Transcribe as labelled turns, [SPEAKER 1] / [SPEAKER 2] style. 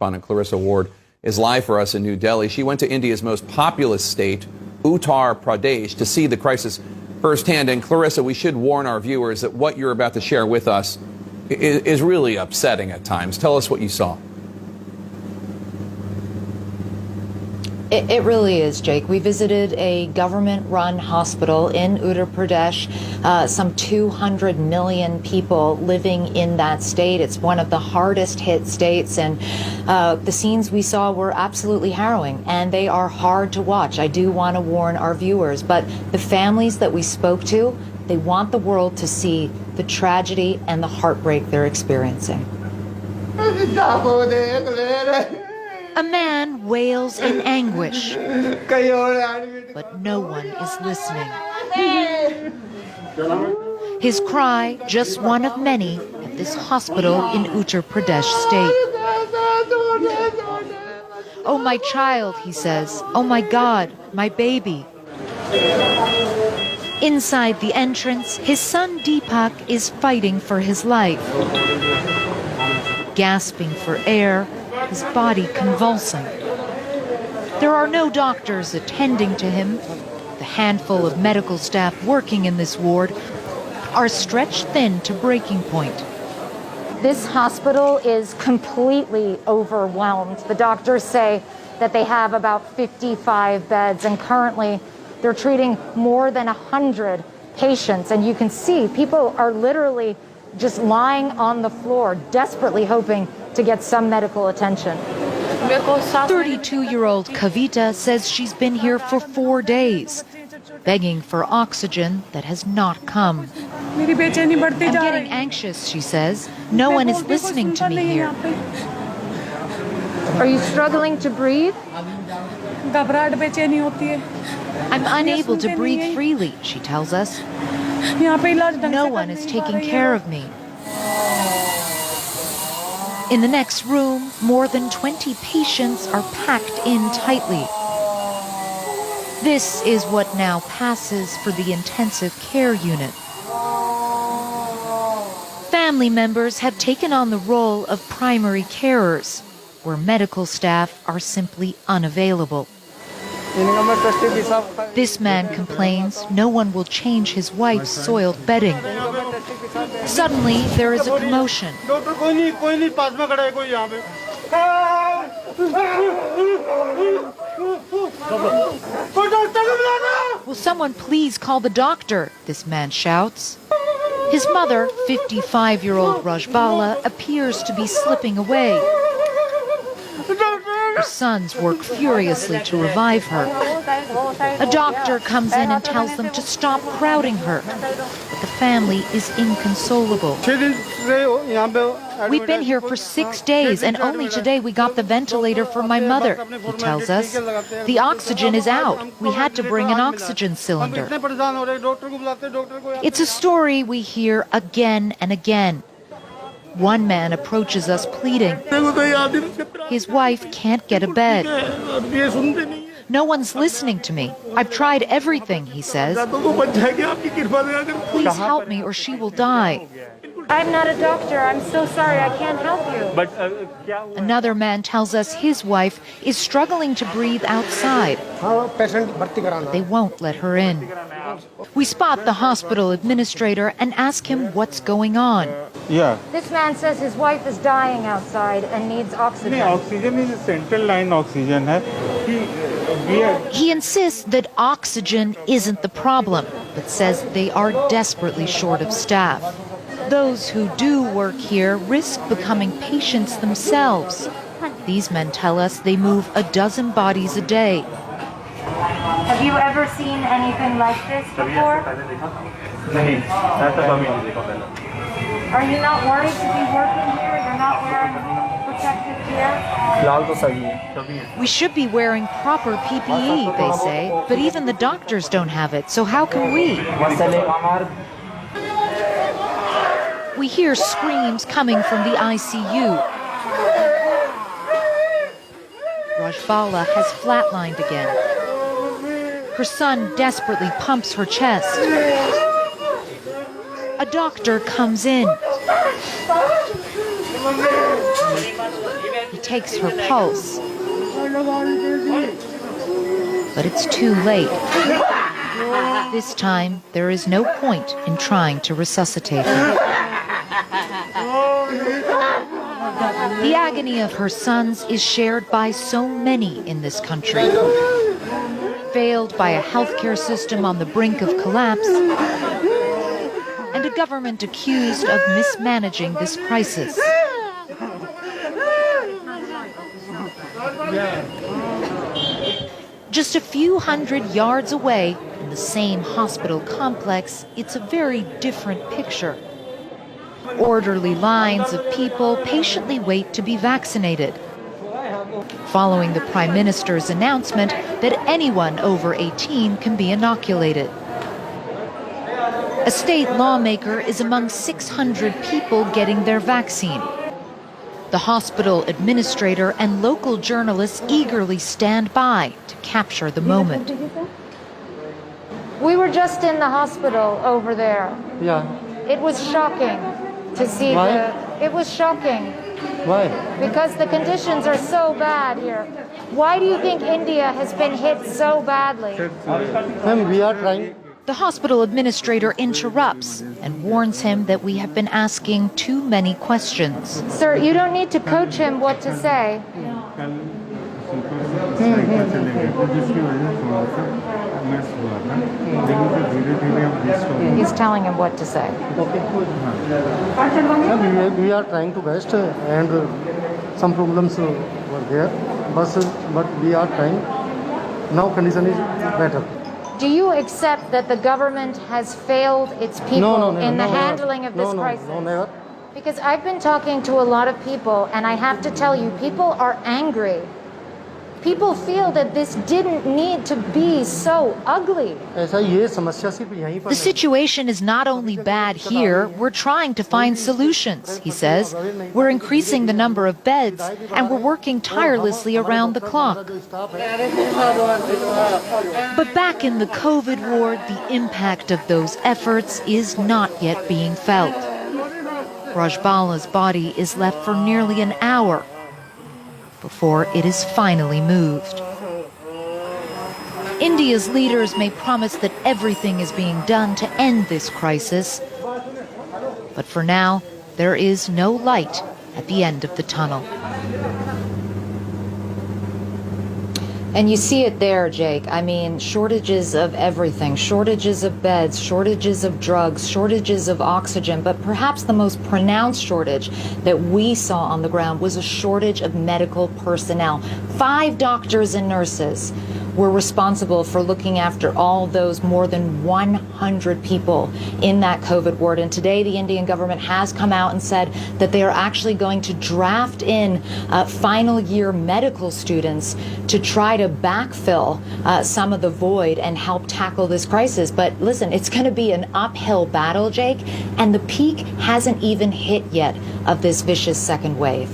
[SPEAKER 1] correspondent Clarissa Ward is live for us in New Delhi. She went to India's most populous state, Uttar Pradesh, to see the crisis firsthand. And Clarissa, we should warn our viewers that what you're about to share with us is really upsetting at times. Tell us what you saw.
[SPEAKER 2] It really is, Jake. We visited a government-run hospital in Uttar Pradesh. Some 200 million people living in that state. It's one of the hardest hit states, and the scenes we saw were absolutely harrowing, and they are hard to watch. I do want to warn our viewers, but the families that we spoke to, they want the world to see the tragedy and the heartbreak they're experiencing. A man wails in anguish, but no one is listening. His cry, just one of many at this hospital in Uttar Pradesh state. "Oh, my child," he says. "Oh, my God, my baby." Inside the entrance, his son Deepak is fighting for his life. Gasping for air, his body convulsing. There are no doctors attending to him. The handful of medical staff working in this ward are stretched thin to breaking point. This hospital is completely overwhelmed. The doctors say that they have about 55 beds, and currently they're treating more than 100 patients. And you can see people are literally just lying on the floor, desperately hoping to get some medical attention. 32-year-old Kavita says she's been here for 4 days, begging for oxygen that has not come. "I'm getting anxious," she says. "No one is listening to me here." "Are you struggling to breathe?" "I'm unable to breathe freely," she tells us. "No one is taking care of me." In the next room, more than 20 patients are packed in tightly. This is what now passes for the intensive care unit. Family members have taken on the role of primary carers, where medical staff are simply unavailable. This man complains no one will change his wife's soiled bedding. Suddenly, there is a commotion. "Will someone please call the doctor?" this man shouts. His mother, 55-year-old Rajbala, appears to be slipping away. Her sons work furiously to revive her. A doctor comes in and tells them to stop crowding her. But the family is inconsolable. "We've been here for 6 days, and only today we got the ventilator for my mother," he tells us. "The oxygen is out. We had to bring an oxygen cylinder." It's a story we hear again and again. One man approaches us pleading. His wife can't get a bed. "No one's listening to me. I've tried everything," he says. "Please help me or she will die." "I'm not a doctor. I'm so sorry. I can't help you." Another man tells us his wife is struggling to breathe outside. They won't let her in. We spot the hospital administrator and ask him what's going on. This man says his wife is dying outside and needs oxygen.
[SPEAKER 3] Oxygen is a central line oxygen.
[SPEAKER 2] He insists that oxygen isn't the problem, but says they are desperately short of staff. Those who do work here risk becoming patients themselves. These men tell us they move a dozen bodies a day. Have you ever seen anything like this before? Are you not worried to be working here? You're not wearing protective gear? We should be wearing proper PPE, they say, but even the doctors don't have it, so how can we? We hear screams coming from the ICU. Rajbala has flatlined again. Her son desperately pumps her chest. A doctor comes in. He takes her pulse. But it's too late. This time, there is no point in trying to resuscitate her. The agony of her sons is shared by so many in this country. Failed by a healthcare system on the brink of collapse, and a government accused of mismanaging this crisis. Just a few hundred yards away, in the same hospital complex, it's a very different picture. Orderly lines of people patiently wait to be vaccinated, following the Prime Minister's announcement that anyone over 18 can be inoculated. A state lawmaker is among 600 people getting their vaccine. The hospital administrator and local journalists eagerly stand by to capture the moment. We were just in the hospital over there.
[SPEAKER 4] Yeah.
[SPEAKER 2] It was shocking to see it was shocking.
[SPEAKER 4] Why?
[SPEAKER 2] Because the conditions are so bad here. Why do you think India has been hit so badly?
[SPEAKER 4] Ma'am, we are trying.
[SPEAKER 2] The hospital administrator interrupts and warns him that we have been asking too many questions. Sir, you don't need to coach him what to say. He's telling him what to say.
[SPEAKER 4] Ma'am, we are trying to best and some problems were there. But we are trying. Now condition is better.
[SPEAKER 2] Do you accept that the government has failed its people in the handling of this crisis?
[SPEAKER 4] No, never.
[SPEAKER 2] Because I've been talking to a lot of people, and I have to tell you, people are angry. People feel that this didn't need to be so ugly. The situation is not only bad here, we're trying to find solutions, he says. We're increasing the number of beds, and we're working tirelessly around the clock. But back in the COVID ward, the impact of those efforts is not yet being felt. Rajbala's body is left for nearly an hour before it is finally moved. India's leaders may promise that everything is being done to end this crisis, but for now, there is no light at the end of the tunnel. And you see it there, Jake. I mean, shortages of everything, shortages of beds, shortages of drugs, shortages of oxygen. But perhaps the most pronounced shortage that we saw on the ground was a shortage of medical personnel. 5 doctors and nurses were responsible for looking after all those more than 100 people in that COVID ward. And today the Indian government has come out and said that they are actually going to draft in final year medical students to try to backfill some of the void and help tackle this crisis. But listen, it's going to be an uphill battle, Jake, and the peak hasn't even hit yet of this vicious second wave.